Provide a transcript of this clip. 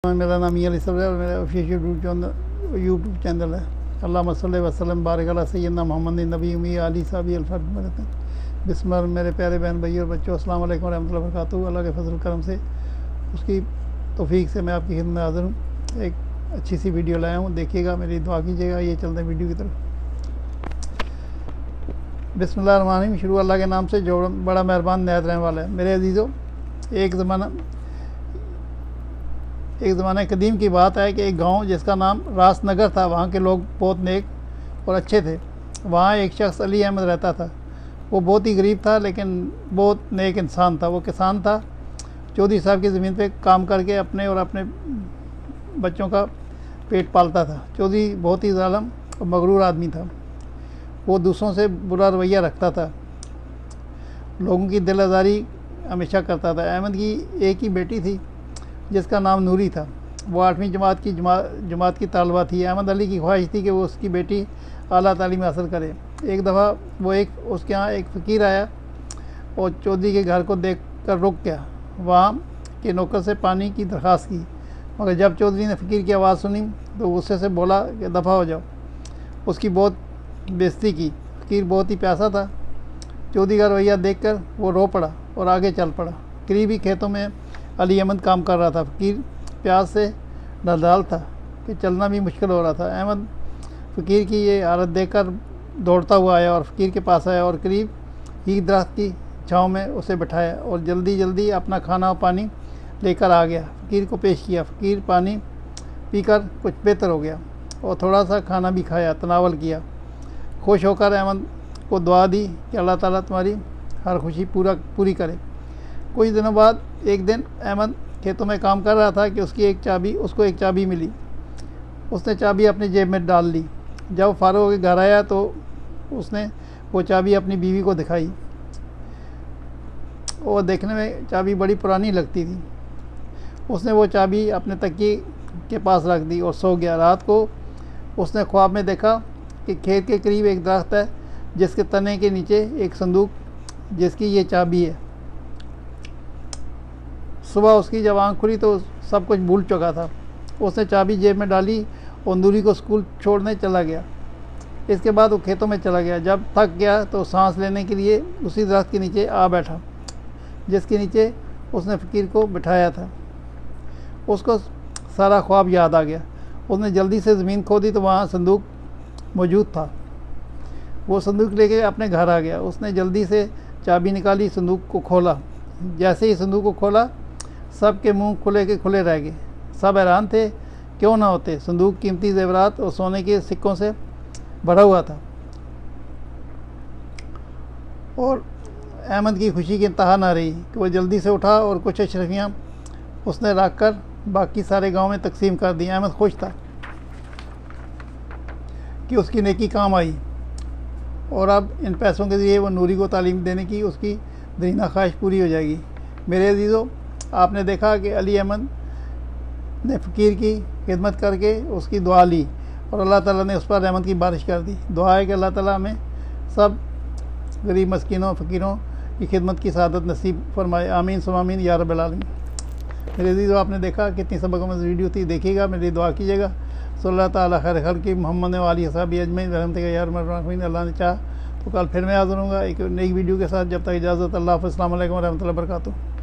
मेरा नाम अली सब है और मेरा ऑफिशियल यूट्यूब चैनल है। अल्लाहुम्मा सल्लि वसल्लम बारिक अला सय्यिदना मोहम्मद नबी उम्मी अली साहबी अल्फाज मरते हैं। बिस्मिल्लाह। मेरे प्यारे बहन भाई और बच्चों, अस्सलाम वालेकुम रहमतुल्लाहि व बरकातुहू। अल्लाह के फजल करम से, उसकी तौफीक से मैं आपकी खिदमत में हाज़िर हूँ। एक अच्छी सी वीडियो लाया हूँ, देखिएगा, मेरी दुआ कीजिएगा। ये चलते हैं वीडियो की तरफ। बिस्मिल्लाह रहमान रहीम। शुरू अल्लाह के नाम से जो बड़ा मेहरबान नहायत रहने वाला है। मेरे अजीज़ों, एक ज़माना कदीम की बात है कि एक गांव जिसका नाम रासनगर था, वहाँ के लोग बहुत नेक और अच्छे थे। वहाँ एक शख्स अली अहमद रहता था। वो बहुत ही गरीब था लेकिन बहुत नेक इंसान था। वो किसान था, चौधरी साहब की ज़मीन पे काम करके अपने और अपने बच्चों का पेट पालता था। चौधरी बहुत ही ज़ालिम और मगरूर आदमी था। वो दूसरों से बुरा रवैया रखता था, लोगों की दिल आज़ारी हमेशा करता था। अहमद की एक ही बेटी थी जिसका नाम नूरी था। वो 8वीं जमात की तालबा थी। अहमद अली की ख्वाहिश थी कि वो उसकी बेटी आला तालीम हासिल करे। एक दफ़ा वो उसके यहाँ एक फ़कीर आया और चौधरी के घर को देख कर रुक गया। वहाँ के नौकर से पानी की दरख्वास्त की, मगर जब चौधरी ने फ़कीर की आवाज़ सुनी तो गुस्से से बोला कि दफ़ा हो जाओ। उसकी बहुत बेइज्जती की। फ़कीर बहुत ही प्यासा था। चौधरी का रवैया देख कर वो रो पड़ा और आगे चल पड़ा। करीबी खेतों में अली अहमद काम कर रहा था। फ़कीर प्यास से नदाल था कि चलना भी मुश्किल हो रहा था। अहमद फ़कीर की ये हालत देखकर दौड़ता हुआ आया और फ़कीर के पास आया और करीब ही दरख्त की छाँव में उसे बिठाया और जल्दी जल्दी अपना खाना और पानी लेकर आ गया। फ़कीर को पेश किया। फ़कीर पानी पीकर कुछ बेहतर हो गया और थोड़ा सा खाना भी खाया, तनावल किया। खुश होकर अहमद को दुआ दी कि अल्लाह ताला तुम्हारी हर खुशी पूरी करे। कुछ दिनों बाद एक दिन अहमद खेतों में काम कर रहा था कि उसको एक चाबी मिली। उसने चाबी अपनी जेब में डाल ली। जब फारूक होकर घर आया तो उसने वो चाबी अपनी बीवी को दिखाई और देखने में चाबी बड़ी पुरानी लगती थी। उसने वो चाबी अपने तकिए के पास रख दी और सो गया। रात को उसने ख्वाब में देखा कि खेत के करीब एक दरख्त है जिसके तने के नीचे एक संदूक जिसकी ये चाबी है। सुबह उसकी जब आँख खुली तो सब कुछ भूल चुका था। उसने चाबी जेब में डाली और नूरी को स्कूल छोड़ने चला गया। इसके बाद वो खेतों में चला गया। जब थक गया तो सांस लेने के लिए उसी दरख्त के नीचे आ बैठा जिसके नीचे उसने फ़कीर को बिठाया था। उसको सारा ख्वाब याद आ गया। उसने जल्दी से ज़मीन खोदी तो वहाँ संदूक मौजूद था। वो संदूक लेके अपने घर आ गया। उसने जल्दी से चाबी निकाली, संदूक को खोला। जैसे ही संदूक को खोला, सब के मुंह खुले के खुले रह गए। सब हैरान थे, क्यों ना होते। संदूक कीमती जेवरात और सोने के सिक्कों से भरा हुआ था और अहमद की खुशी की इंतहा ना रही कि वह जल्दी से उठा और कुछ अशरफियाँ उसने रख कर बाकी सारे गांव में तकसीम कर दी। अहमद खुश था कि उसकी नेकी काम आई और अब इन पैसों के ज़रिए वो नूरी को तालीम देने की उसकी दरीना ख्वाहिश पूरी हो जाएगी। मेरे अजीज़ों, आपने देखा कि अली अहमद ने फ़कीर की खिदमत करके उसकी दुआ ली और अल्लाह ताला ने उस पर रहमत की बारिश कर दी। दुआ है कि अल्लाह ताला हमें सब गरीब मस्कीनों फ़कीरों की खिदमत की सआदत नसीब फरमाए। आमीन सुम्मा आमीन या रब्बिल आलमीन। मेरे अजीज़ों, आपने देखा कितनी सबक में वीडियो थी। देखिएगा, मेरी दुआ कीजिएगा। सल्लल्लाहु ताला खैर खल्क़ि मोहम्मद व आलिहि वसहबी अजमईन रहमतिक या अरहमर राहिमीन। अल्लाह ने चाहा तो कल फिर मैं हाज़िर हूँगा एक नई वीडियो के साथ। जब तक इजाज़त, अल्लाह हाफ़िज़। अस्सलामु अलैकुम व रहमतुल्लाहि व बरकातुहू।